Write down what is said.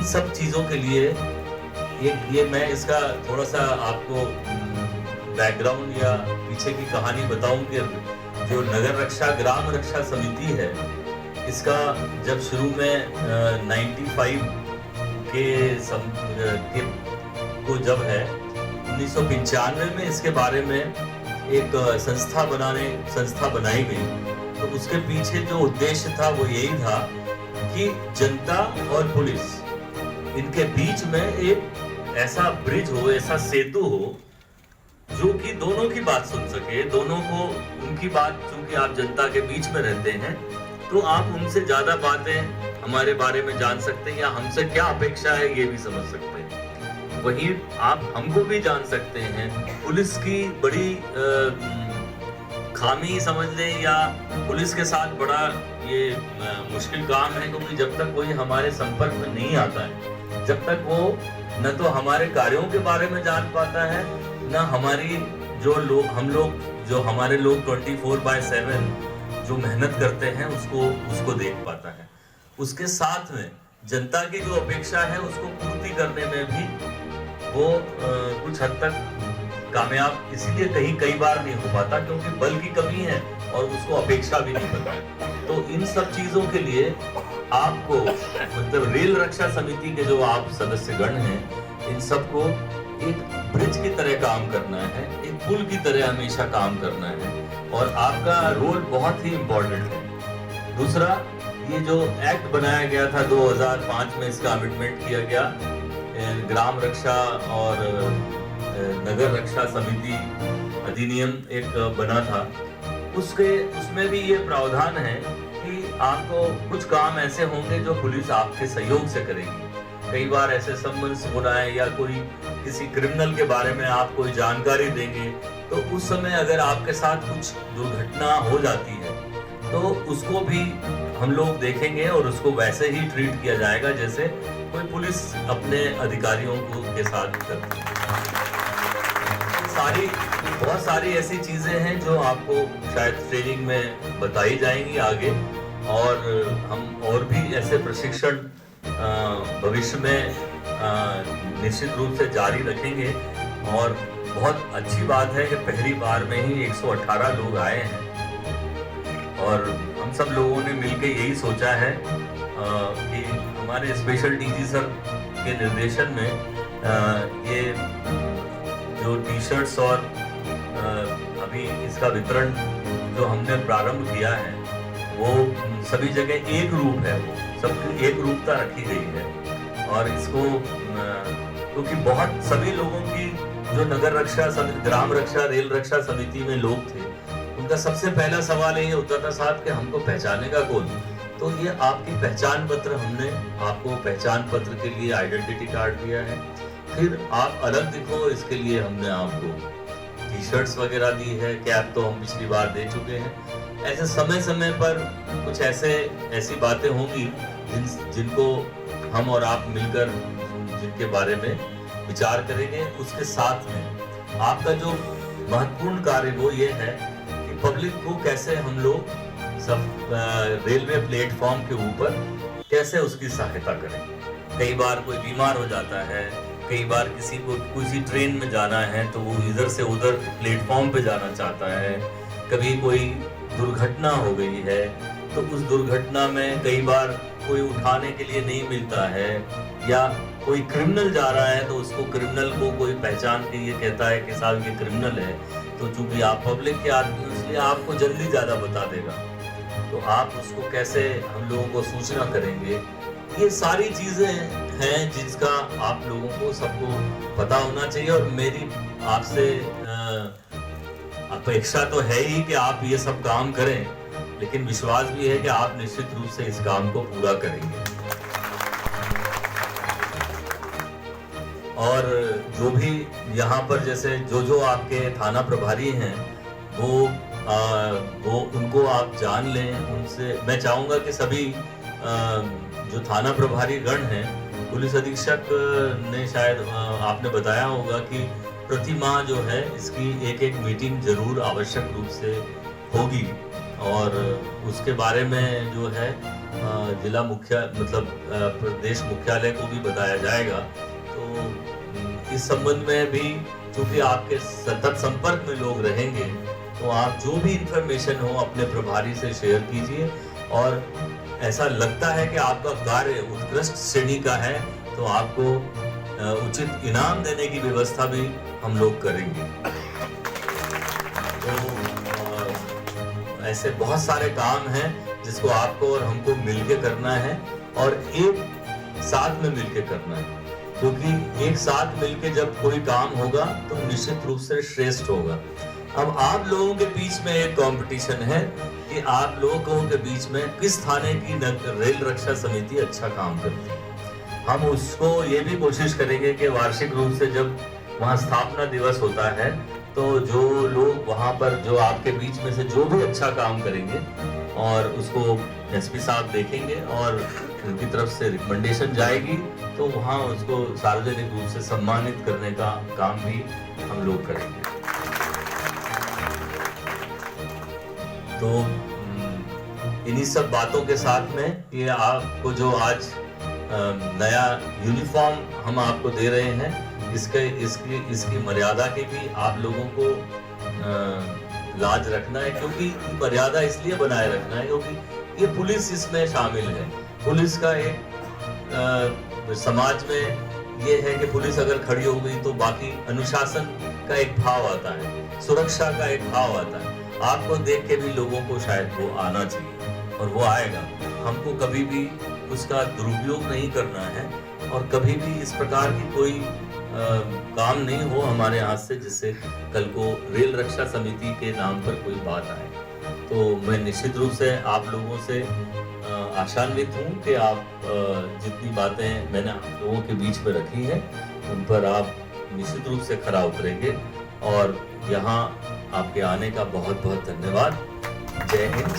इन सब चीज़ों के लिए ये मैं इसका थोड़ा सा आपको बैकग्राउंड या पीछे की कहानी बताऊं कि जो नगर रक्षा ग्राम रक्षा समिति है, इसका जब शुरू में 95 के को जब है 1995 में इसके बारे में एक संस्था बनाई गई, तो उसके पीछे जो उद्देश्य था वो यही था कि जनता और पुलिस इनके बीच में एक ऐसा ब्रिज हो, ऐसा सेतु हो जो कि दोनों की बात सुन सके, दोनों को उनकी बात, चूंकि आप जनता के बीच में रहते हैं तो आप उनसे ज्यादा बातें हमारे बारे में जान सकते हैं या हमसे क्या अपेक्षा है ये भी समझ सकते हैं। वहीं आप हमको भी जान सकते हैं। पुलिस की बड़ी खामी समझ लें या पुलिस के साथ बड़ा ये मुश्किल काम है, क्योंकि जब तक कोई हमारे संपर्क में नहीं आता है, जब तक वो न तो हमारे कार्यों के बारे में जान पाता है, न हमारी जो हमारे लोग 24/7 जो मेहनत करते हैं उसको देख पाता है। उसके साथ में जनता की जो अपेक्षा है उसको पूर्ति करने में भी वो कुछ हद तक कामयाब इसीलिए कई बार नहीं हो पाता, क्योंकि बल की कमी है और उसको अपेक्षा भी नहीं पता है। तो इन सब चीजों के लिए आपको मतलब रेल रक्षा समिति के जो आप सदस्यगण हैं, इन सबको एक ब्रिज की तरह काम करना है, एक पुल की तरह हमेशा काम करना है, और आपका रोल बहुत ही इम्पोर्टेंट है। दूसरा, ये जो एक्ट बनाया गया था 2005 में, इसका अमेंडमेंट किया गया, ग्राम रक्षा और नगर रक्षा समिति अधिनियम एक बना था, उसमें भी ये प्रावधान है कि आपको कुछ काम ऐसे होंगे जो पुलिस आपके सहयोग से करेगी। कई बार ऐसे समन्स होना है या कोई किसी क्रिमिनल के बारे में आप कोई जानकारी देंगे, तो उस समय अगर आपके साथ कुछ दुर्घटना हो जाती है तो उसको भी हम लोग देखेंगे और उसको वैसे ही ट्रीट किया जाएगा जैसे कोई पुलिस अपने अधिकारियों के साथ करती है। बहुत सारी ऐसी चीजें हैं जो आपको शायद ट्रेनिंग में बताई जाएंगी आगे, और हम और भी ऐसे प्रशिक्षण भविष्य में निश्चित रूप से जारी रखेंगे। और बहुत अच्छी बात है कि पहली बार में ही 118 लोग आए हैं, और हम सब लोगों ने मिलकर यही सोचा है कि हमारे स्पेशल डीजी सर के निर्देशन में ये जो टी शर्ट्स और अभी इसका वितरण जो हमने प्रारंभ किया है, वो सभी जगह एक रूप है, वो सबकी एक रूपता रखी गई है। और इसको क्योंकि बहुत सभी लोगों की जो नगर रक्षा ग्राम रक्षा रेल रक्षा समिति में लोग थे, उनका सबसे पहला सवाल ये होता था, साहब कि हमको पहचानेगा कौन। तो ये आपकी पहचान पत्र, हमने आपको पहचान पत्र के लिए आइडेंटिटी कार्ड दिया है, फिर आप अलग दिखो इसके लिए हमने आपको टी शर्ट्स वगैरह दी है, कैप तो हम पिछली बार दे चुके हैं। ऐसे समय समय पर कुछ ऐसी बातें होंगी जिनको हम और आप मिलकर जिनके बारे में विचार करेंगे। उसके साथ में आपका जो महत्वपूर्ण कार्य वो ये है कि पब्लिक को कैसे हम लोग सब रेलवे प्लेटफॉर्म के ऊपर कैसे उसकी सहायता करें। कई बार कोई बीमार हो जाता है, कई बार किसी को किसी ट्रेन में जाना है तो वो इधर से उधर प्लेटफॉर्म पे जाना चाहता है, कभी कोई दुर्घटना हो गई है तो उस दुर्घटना में कई बार कोई उठाने के लिए नहीं मिलता है, या कोई क्रिमिनल जा रहा है तो उसको क्रिमिनल को कोई पहचान के ये कहता है कि साहब ये क्रिमिनल है, तो चूंकि आप पब्लिक के आदमी हो इसलिए आपको जल्दी ज्यादा बता देगा, तो आप उसको कैसे हम लोगों को सूचना करेंगे। ये सारी चीजें हैं जिसका आप लोगों को सबको पता होना चाहिए, और मेरी आपसे अपेक्षा तो है ही कि आप ये सब काम करें, लेकिन विश्वास भी है कि आप निश्चित रूप से इस काम को पूरा करेंगे। और जो भी यहाँ पर जैसे जो आपके थाना प्रभारी हैं वो उनको आप जान लें, उनसे मैं चाहूँगा कि सभी जो थाना प्रभारी गण हैं, पुलिस अधीक्षक ने शायद आपने बताया होगा कि प्रति माह जो है इसकी एक मीटिंग जरूर आवश्यक रूप से होगी, और उसके बारे में जो है जिला मुख्य मतलब प्रदेश मुख्यालय को भी बताया जाएगा। तो इस संबंध में भी चूंकि आपके सतत संपर्क में लोग रहेंगे, तो आप जो भी इंफॉर्मेशन हो अपने प्रभारी से शेयर कीजिए। और ऐसा लगता है कि आपका कार्य उत्कृष्ट श्रेणी का है, तो आपको उचित इनाम देने की व्यवस्था भी हम लोग करेंगे। तो ऐसे बहुत सारे काम हैं जिसको आपको और हमको मिलके करना है, और एक साथ में मिलके करना है, क्योंकि एक साथ मिलके जब कोई काम होगा तो निश्चित रूप से श्रेष्ठ होगा। अब आप लोगों के बीच में एक कंपटीशन है कि आप लोगों के बीच में किस थाने की रेल रक्षा समिति अच्छा काम करती है। हम उसको ये भी कोशिश करेंगे कि वार्षिक रूप से जब वहाँ स्थापना दिवस होता है, तो जो लोग वहाँ पर जो आपके बीच में से जो भी अच्छा काम करेंगे, और उसको एसपी साहब देखेंगे और उनकी तरफ से रिकमेंडेशन जाएगी, तो वहाँ उसको सार्वजनिक रूप से सम्मानित करने का काम भी हम लोग करेंगे। तो इन्हीं सब बातों के साथ में ये आपको जो आज नया यूनिफॉर्म हम आपको दे रहे हैं, इसकी मर्यादा की भी आप लोगों को लाज रखना है, क्योंकि मर्यादा इसलिए बनाए रखना है क्योंकि ये पुलिस इसमें शामिल है। पुलिस का एक समाज में ये है कि पुलिस अगर खड़ी हो गई तो बाकी अनुशासन का एक भाव आता है, सुरक्षा का एक भाव आता है। आपको देख के भी लोगों को शायद वो आना चाहिए, और वो आएगा। हमको कभी भी उसका दुरुपयोग नहीं करना है, और कभी भी इस प्रकार की कोई काम नहीं हो हमारे हाथ से जिससे कल को रेल रक्षा समिति के नाम पर कोई बात आए। तो मैं निश्चित रूप से आप लोगों से आशान्वित हूँ कि आप जितनी बातें मैंने आप लोगों के बीच में रखी हैं उन पर आप निश्चित रूप से खरा उतरेंगे। और यहाँ आपके आने का बहुत बहुत धन्यवाद। जय हिंद।